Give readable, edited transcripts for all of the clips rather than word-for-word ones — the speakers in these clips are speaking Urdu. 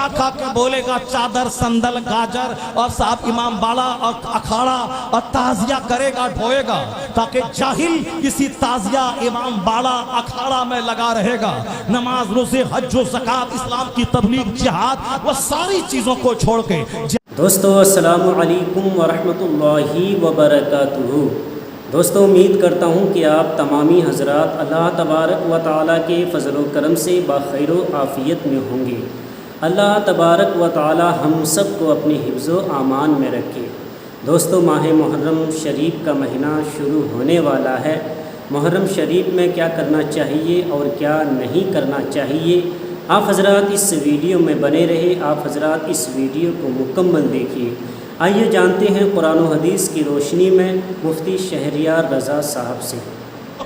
کھا کھا کے بولے گا چادر سندل گاجر اور صاحب امام باڑا اور اکھاڑا اور تعزیہ کرے گا ڈھوئے گا تاکہ جاہل کسی تعزیہ امام باڑا اکھاڑا میں لگا رہے گا. نماز روزے حج و زکات اسلام کی تبلیغ جہاد وہ ساری چیزوں کو چھوڑ کے دوستو السلام علیکم ورحمۃ اللہ وبرکاتہ. دوستو امید کرتا ہوں کہ آپ تمامی حضرات اللہ تبارک و تعالیٰ کے فضل و کرم سے بخیر و عافیت میں ہوں گے. اللہ تبارک و تعالیٰ ہم سب کو اپنے حفظ و امان میں رکھے. دوستو ماہ محرم شریف کا مہینہ شروع ہونے والا ہے. محرم شریف میں کیا کرنا چاہیے اور کیا نہیں کرنا چاہیے، آپ حضرات اس ویڈیو میں بنے رہے. آپ حضرات اس ویڈیو کو مکمل دیکھیے. آئیے جانتے ہیں قرآن و حدیث کی روشنی میں مفتی شہریار رضا صاحب سے.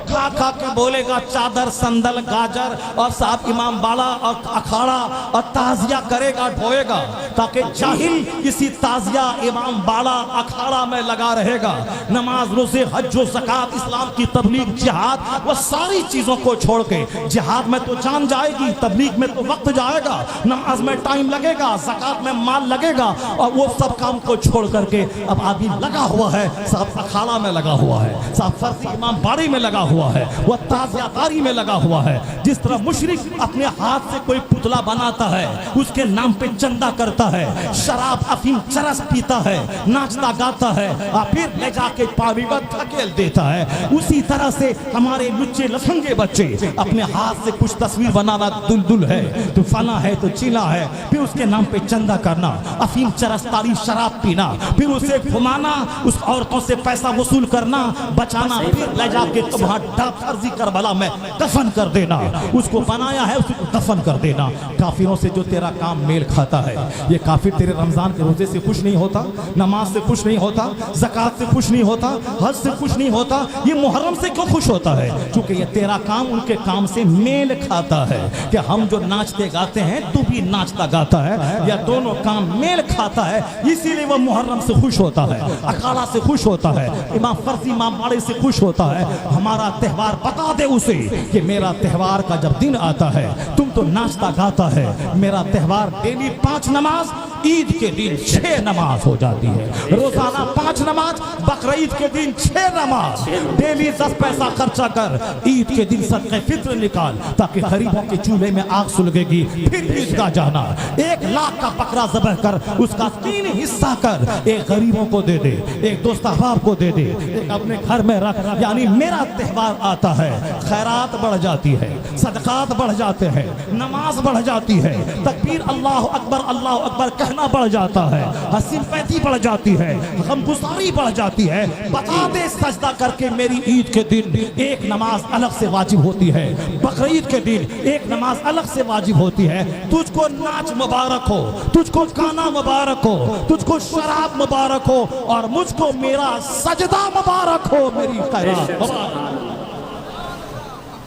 کھا کھا کے بولے گا چادر سندل گاجر اور صاحب امام باڑا اور اکھاڑا اور تعزیہ کرے گا ڈھوئے گا تاکہ جاہل کسی تعزیہ امام باڑا اکھاڑا میں لگا رہے گا. نماز روزے حج و زکات اسلام کی تبلیغ جہاد وہ ساری چیزوں کو چھوڑ کے جہاد میں تو جان جائے گی، تبلیغ میں تو وقت جائے گا، نماز میں ٹائم لگے گا، زکات میں مال لگے گا، اور وہ سب کام کو چھوڑ کر کے اب آدمی لگا ہوا ہے صاحب اکھاڑا میں لگا ہوا ہے، صاحب فرضی امام باڑی میں لگا ہوا ہے، وہ تعزیہ داری میں لگا ہوا ہے. جس طرح مشرک اپنے ہاتھ سے کوئی پتلا بناتا ہے، اس کے نام پہ چندہ کرتا ہے، شراب افیم چرس پیتا ہے، ناچتا گاتا ہے، اور پھر لے جا کے پانی میں دھکیل دیتا ہے. اسی طرح سے ہمارے لچے لفنگے بچے اپنے ہاتھ سے کچھ تصویر بنانا دل ہے تو فنا ہے تو چیلا ہے، پھر اس کے نام پہ چندہ کرنا، افیم چرس تاری شراب پینا، پھر اسے گھمانا، اس عورتوں سے پیسہ وصول کرنا، بچانا، پھر لے جا کے فرضی کربلا میں دفن کر دینا. اس کو بنایا ہے، اس کو دفن کر دینا. کافروں سے جو تیرا کام میل کھاتا ہے، یہ کافر تیرے رمضان کے روزے سے خوش نہیں ہوتا، نماز سے خوش نہیں ہوتا، زکات سے خوش نہیں ہوتا، حج سے خوش نہیں ہوتا، یہ محرم سے کیوں خوش ہوتا ہے؟ چونکہ یہ تیرا کام ان کے کام سے میل کھاتا ہے کہ ہم جو ناچتے گاتے ہیں تو بھی ناچتا گاتا ہے، یا دونوں کام میل کھاتا ہے، اسی لیے وہ محرم سے خوش ہوتا ہے، اکھاڑا سے خوش ہوتا ہے، امام فرضی امام باڑے سے خوش ہوتا ہے. ہمارا تہوار بتا دے اسے کہ میرا تہوار کا جب دن آتا ہے تم تو ناچتا گاتا ہے، میرا تہوار ڈیلی 5 نماز، عید کے دن 6 نماز ہو جاتی ہے، روزانہ 5 نماز، بقرعید کے دن 6 نماز، ڈیلی 10 پیسہ خرچہ کر، عید کے دن صدقہ فطر نکال تاکہ غریبوں کے چولہے میں آگ سلگے گی. پھر عیدگاہ جانا، 1 لاکھ کا بکرا ذبح کر اس کا 3 حصہ کر، ایک غریبوں کو دے دے، ایک دوست احباب کو دے دے، ایک اپنے گھر میں رکھ. یعنی میرا تہوار آتا ہے، خیرات بڑھ جاتی ہے، صدقات بڑھ جاتے ہیں، نماز بڑھ جاتی ہے، تکبیر اللہ اکبر کہنا بڑھ جاتا ہے، حسین پیتی بڑھ جاتی ہے، غمگساری بڑھ جاتی ہے. بتا دے سجدہ کر کے میری عید کے دن 1 نماز الگ سے واجب ہوتی ہے، بقرعید کے دن 1 نماز الگ سے واجب ہوتی ہے. تجھ کو ناچ مبارک ہو، تجھ کو گانا مبارک ہو، تجھ کو شراب مبارک ہو، اور مجھ کو میرا سجدہ مبارک ہو، میری خیرات مبارک ہو.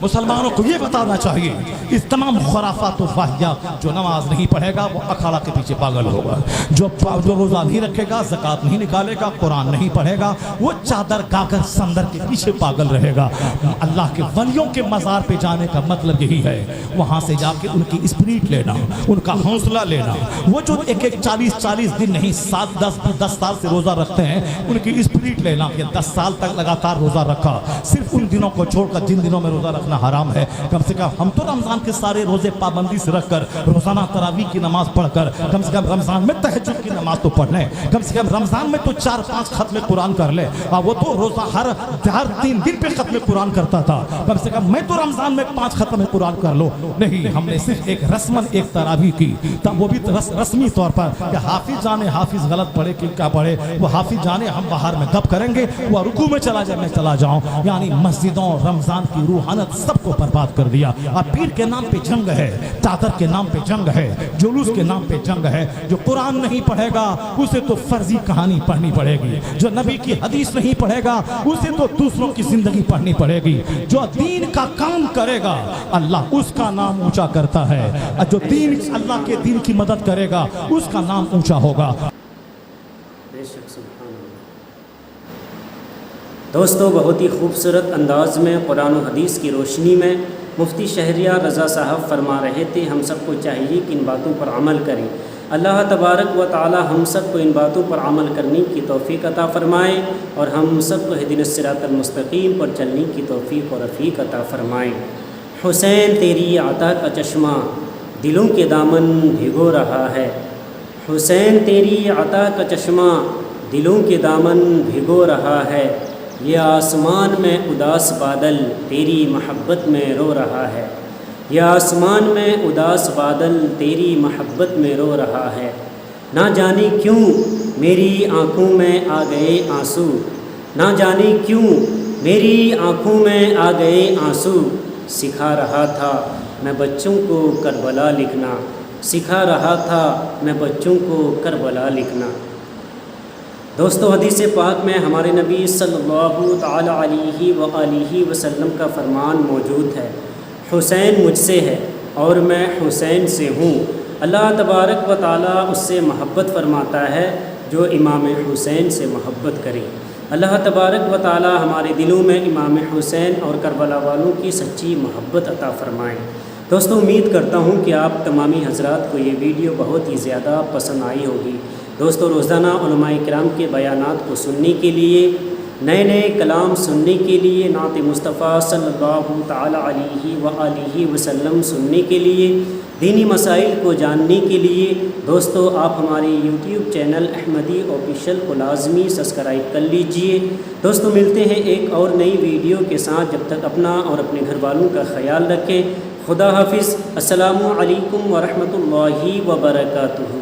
مسلمانوں کو یہ بتانا چاہیے اس تمام خرافات و واہیات، جو نماز نہیں پڑھے گا وہ اکھاڑا کے پیچھے پاگل ہوگا، جو روزہ نہیں رکھے گا، زکات نہیں نکالے گا، قرآن نہیں پڑھے گا، وہ چادر گاگر سندر کے پیچھے پاگل رہے گا. اللہ کے ولیوں کے مزار پہ جانے کا مطلب یہی ہے، وہاں سے جا کے ان کی اسپرٹ لینا، ان کا حوصلہ لینا. وہ جو ایک 40 دن نہیں 10 سال سے روزہ رکھتے ہیں، ان کی اسپرٹ لینا کہ 10 سال تک لگاتار روزہ رکھا، صرف ان دنوں کو چھوڑ کر جن دنوں میں روزہ رکھنا حرام ہے. کم سے کم ہم تو رمضان کے سارے روزے پابندی سے رکھ کر، روزانہ تراویح کی نماز پڑھ کر، کم سے کم رمضان میں تہجد کی نماز تو پڑھ لیں، کم سے کم رمضان میں تو 4-5 ختم قرآن کر لیں. وہ تو روزہ ہر 3 دن پہ ختم قرآن کرتا تھا، کم سے کم میں تو رمضان میں 5 ختم قرآن کر لو. نہیں، ہم نے صرف ایک رسمن ایک تراویح کی، تب وہ بھی رسمی طور پر کہ حافظ جانے حافظ غلط پڑھے کہ کیا پڑھے، وہ حافظ جانے ہم باہر میں گپ کریں گے، وہ رکوع میں چلا جائے میں چلا جاؤں. یعنی مسجدوں رمضان کی روحانیت سب کو برباد کر دیا. اب پیر کے نام پہ جنگ ہے، چادر کے نام پہ جنگ ہے، جلوس کے نام پہ جنگ ہے. جو قرآن نہیں پڑھے گا اسے تو فرضی کہانی پڑھنی پڑے گی، جو نبی کی حدیث نہیں پڑھے گا اسے تو دوسروں کی زندگی پڑھنی پڑے گی. جو دین کا کام کرے گا اللہ اس کا نام اونچا کرتا ہے، جو دین اللہ کے دین کی مدد کرے گا اس کا نام اونچا ہوگا. دوستو بہت ہی خوبصورت انداز میں قرآن و حدیث کی روشنی میں مفتی شہریار رضا صاحب فرما رہے تھے ہم سب کو چاہیے کہ ان باتوں پر عمل کریں۔ اللہ تبارک و تعالی ہم سب کو ان باتوں پر عمل کرنے کی توفیق عطا فرمائے اور ہم سب کو اہدنا الصراط المستقیم پر چلنے کی توفیق و رفیق عطا فرمائے۔ حسین تیری عطا کا چشمہ دلوں کے دامن بھگو رہا ہے، حسین تیری عطا کا چشمہ دلوں کے دامن بھگو رہا ہے، یہ آسمان میں اداس بادل تیری محبت میں رو رہا ہے، یہ آسمان میں اداس بادل تیری محبت میں رو رہا ہے، نہ جانے کیوں میری آنکھوں میں آ گئے آنسو، نہ جانے کیوں میری آنکھوں میں آ گئے آنسو، سکھا رہا تھا میں بچوں کو کربلا لکھنا، سکھا رہا تھا میں بچوں کو کربلا لکھنا۔ دوستو حدیث پاک میں ہمارے نبی صلی اللہ تعالی علیہ وآلہ وسلم کا فرمان موجود ہے، حسین مجھ سے ہے اور میں حسین سے ہوں۔ اللہ تبارک و تعالی اس سے محبت فرماتا ہے جو امام حسین سے محبت کرے۔ اللہ تبارک و تعالی ہمارے دلوں میں امام حسین اور کربلا والوں کی سچی محبت عطا فرمائیں۔ دوستو امید کرتا ہوں کہ آپ تمامی حضرات کو یہ ویڈیو بہت ہی زیادہ پسند آئی ہوگی۔ دوستو روزانہ علماء کرام کے بیانات کو سننے کے لیے، نئے نئے کلام سننے کے لیے، نعت مصطفیٰ صلی اللہ تعالی علیہ وآلہ وسلم سننے کے لیے، دینی مسائل کو جاننے کے لیے دوستو آپ ہمارے یوٹیوب چینل احمدی آفیشیل کو لازمی سبسکرائب کر لیجئے۔ دوستو ملتے ہیں ایک اور نئی ویڈیو کے ساتھ، جب تک اپنا اور اپنے گھر والوں کا خیال رکھیں۔ خدا حافظ۔ السلام علیکم ورحمۃ اللہ وبرکاتہ۔